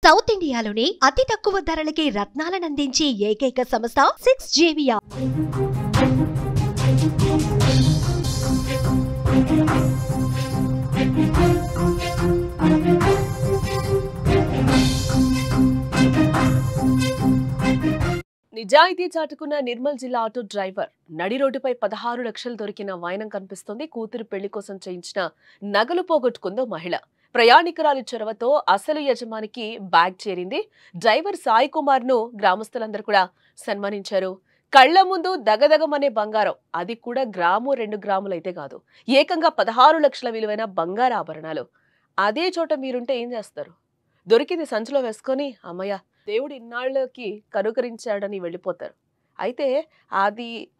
South ఇండియాలోనే అతి తక్కువ ధరలకి రత్నాలనందించే ఏకైక సంస్థ 6JVR. నిజాయితీ చాటుకున్న నిర్మల్ జిల్లా ఆటో డ్రైవర్ నడి రోడ్డుపై 16 లక్షలు దొరికిన వైనం కనిపిస్తోంది. కూతురు పెళ్లి కోసం చేయించిన నగలు పోగొట్టుకుందో మహిళ. ప్రయాణికురాలి చొరవతో అసలు యజమానికి బ్యాగ్ చేరింది. డ్రైవర్ సాయి కుమార్ ను గ్రామస్తులందరూ కూడా సన్మానించారు. కళ్ల ముందు దగదగమనే బంగారం, అది కూడా గ్రాము 2 గ్రాములైతే కాదు, ఏకంగా 16 లక్షల విలువైన బంగారు ఆభరణాలు. అదే చోట మీరుంటే ఏం చేస్తారు? దొరికింది సంచిలో వేసుకొని అమ్మయ్య దేవుడు ఇన్నాళ్ళకి కనుకరించాడని వెళ్ళిపోతారు. అయితే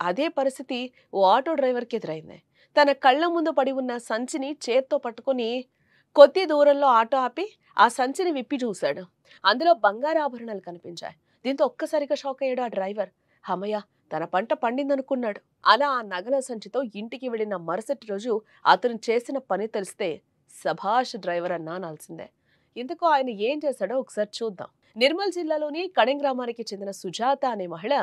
అదే పరిస్థితి ఓ ఆటో డ్రైవర్కి ఎదురైంది. తన కళ్ళ ముందు పడి ఉన్న సంచిని చేత్తో పట్టుకొని కొద్ది దూరంలో ఆటో ఆపి ఆ సంచిని విప్పి చూశాడు. అందులో బంగారు ఆభరణాలు కనిపించాయి. దీంతో ఒక్కసారిగా షాక్ అయ్యాడు ఆ డ్రైవర్. అమ్మయ్య తన పంట పండిందనుకున్నాడు. అలా ఆ నగల సంచితో ఇంటికి వెళ్ళిన మరుసటి రోజు అతను చేసిన పని తెలిస్తే సభాష్ డ్రైవర్ అనాల్సిందే. ఇందుకు ఆయన ఏం చేశాడో ఒకసారి చూద్దాం. నిర్మల్ జిల్లాలోని కడెం గ్రామానికి చెందిన సుజాత అనే మహిళ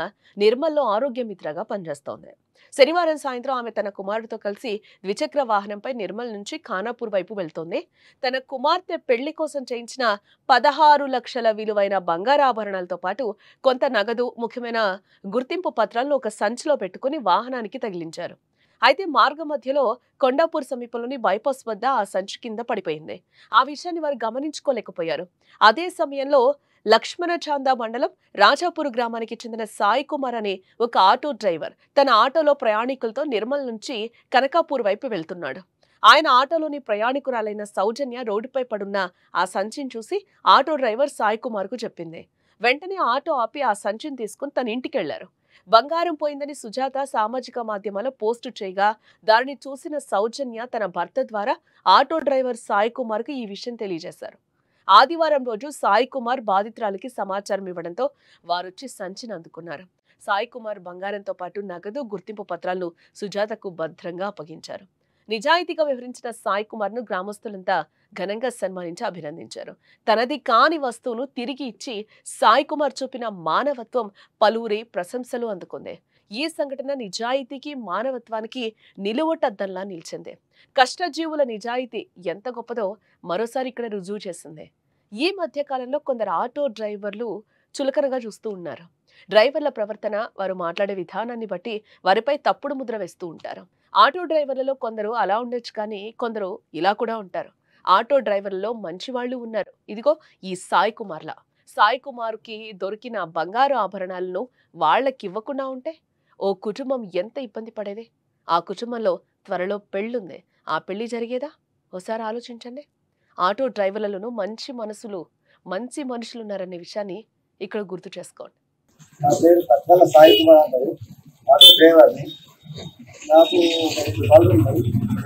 నిర్మల్లో ఆరోగ్య మిత్రగా పనిచేస్తోంది. శనివారం సాయంత్రం ఆమె తన కుమారుడితో కలిసి ద్విచక్ర వాహనంపై నిర్మల్ నుంచి ఖానాపూర్ వైపు వెళ్తోంది. తన కుమార్తె పెళ్లి కోసం చేయించిన 16 లక్షల విలువైన బంగారాభరణాలతో పాటు కొంత నగదు, ముఖ్యమైన గుర్తింపు పత్రాలను ఒక సంచిలో పెట్టుకుని వాహనానికి తగిలించారు. అయితే మార్గ మధ్యలో కొండాపూర్ సమీపంలోని బైపాస్ వద్ద ఆ సంచి కింద పడిపోయింది. ఆ విషయాన్ని వారు గమనించుకోలేకపోయారు. అదే సమయంలో లక్ష్మణచాంద మండలం రాజాపూర్ గ్రామానికి చెందిన సాయి కుమార్ అనే ఒక ఆటో డ్రైవర్ తన ఆటోలో ప్రయాణికులతో నిర్మల్ నుంచి కనకాపూర్ వైపు వెళ్తున్నాడు. ఆయన ఆటోలోని ప్రయాణికురాలైన సౌజన్య రోడ్డుపై పడున్న ఆ సంచిని చూసి ఆటో డ్రైవర్ సాయి కుమార్ కు చెప్పింది. వెంటనే ఆటో ఆపి ఆ సంచిని తీసుకుని తన ఇంటికి వెళ్లారు. బంగారం పోయిందని సుజాత సామాజిక మాధ్యమాల్లో పోస్టు చేయగా దానిని చూసిన సౌజన్య తన భర్త ద్వారా ఆటో డ్రైవర్ సాయి కుమార్ కు ఈ విషయం తెలియజేశారు. ఆదివారం రోజు సాయి కుమార్ బాధితురాలికి సమాచారం ఇవ్వడంతో వారొచ్చి సంచిని అందుకున్నారు. సాయి కుమార్ బంగారంతో పాటు నగదు, గుర్తింపు పత్రాలను సుజాతకు భద్రంగా అప్పగించారు. నిజాయితీగా వ్యవహరించిన సాయి కుమార్ ను గ్రామస్తులంతా ఘనంగా సన్మానించి అభినందించారు. తనది కాని వస్తువును తిరిగి ఇచ్చి సాయి కుమార్ చూపిన మానవత్వం పలువురి ప్రశంసలు అందుకుంది. ఈ సంఘటన నిజాయితీకి, మానవత్వానికి నిలువటద్దంలా నిలిచింది. కష్టజీవుల నిజాయితీ ఎంత గొప్పదో మరోసారి ఇక్కడ రుజువు చేసింది. ఈ మధ్య కాలంలో కొందరు ఆటో డ్రైవర్లు చులకనగా చూస్తూ ఉన్నారు. డ్రైవర్ల ప్రవర్తన, వారు మాట్లాడే విధానాన్ని బట్టి వారిపై తప్పుడు ముద్ర వేస్తూ ఉంటారు. ఆటో డ్రైవర్లలో కొందరు అలా ఉండొచ్చు, కానీ కొందరు ఇలా కూడా ఉంటారు. ఆటో డ్రైవర్లలో మంచి వాళ్ళు ఉన్నారు. ఇదిగో ఈ సాయి కుమార్లా. సాయి కుమార్కి దొరికిన బంగారు ఆభరణాలను వాళ్ళకి ఇవ్వకుండా ఉంటే ఓ కుటుంబం ఎంత ఇబ్బంది పడేది. ఆ కుటుంబంలో త్వరలో పెళ్ళుంది. ఆ పెళ్లి జరిగేదా? ఒకసారి ఆలోచించండి. ఆటో డ్రైవర్లలోనూ మంచి మనసులు, మంచి మనుషులు ఉన్నారనే విషయాన్ని ఇక్కడ గుర్తు చేసుకోండి. నా పేరు తక్కల సాయి కుమార్ అంటారు. ఆటో డ్రైవర్ని. నాకు పనులు ఉన్నాయి.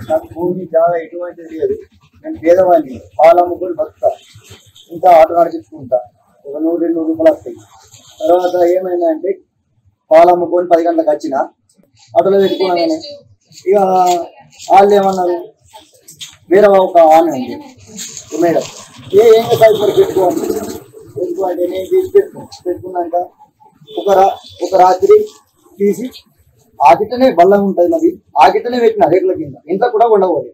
నాకు భూమి చాలా ఎటువంటిది లేదు. నేను పేదవాడిని, పాలు అమ్ముకొని బతుకుతా, ఇంకా ఆటో నడిపించుకుంటా. ఒక 100-200 రూపాయలు వస్తాయి. తర్వాత ఏమైందంటే పాలు అమ్ముకొని 10 గంటలకు వచ్చిన ఆటోలో పెట్టుకున్నాను. ఇక వాళ్ళు ఏమన్నారు, వేరే ఒక ఆమె ఉంది మేడం, ఏం సైజు పెట్టుకోవాలి అంటే నేను తీసి పెట్టుకున్నాక ఒక రాత్రి తీసి ఆకిటనే బల్ల ఉంటుంది, మరి ఆకిటనే పెట్టిన రేట్ల కింద, ఇంట్లో కూడా ఉండవాలి.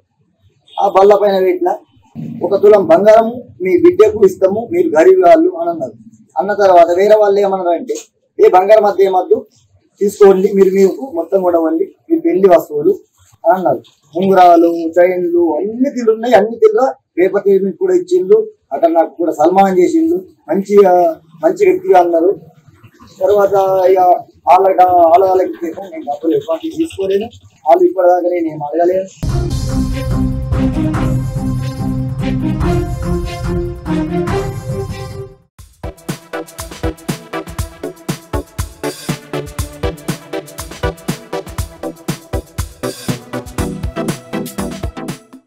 ఆ బల్ల పైన పెట్టిన 1 తులం బంగారం మీ బిడ్డకు ఇస్తాము, మీరు గరీబ్ వాళ్ళు అని అన్నారు. అన్న తర్వాత వేరే వాళ్ళు ఏమన్నారు అంటే, ఏ బంగారం మధ్య ఏమద్దు, తీసుకోండి, మీకు మొత్తం కూడా వండి మీ పెళ్లి వస్తువులు అని అన్నారు. ఉంగురాలు, చైన్లు అన్ని తిల్లు ఉన్నాయి. అన్ని తిల్ల రేపటి మీకు కూడా ఇచ్చిండ్రు. అక్కడ నాకు కూడా సన్మానం చేసిండ్రు. మంచి వ్యక్తిగా అన్నారు. తర్వాత ఇక వాళ్ళకి నేను డబ్బులు ఎటువంటి తీసుకోలేను. వాళ్ళు ఇప్పటిదాకా నేను ఏం అడగలేను.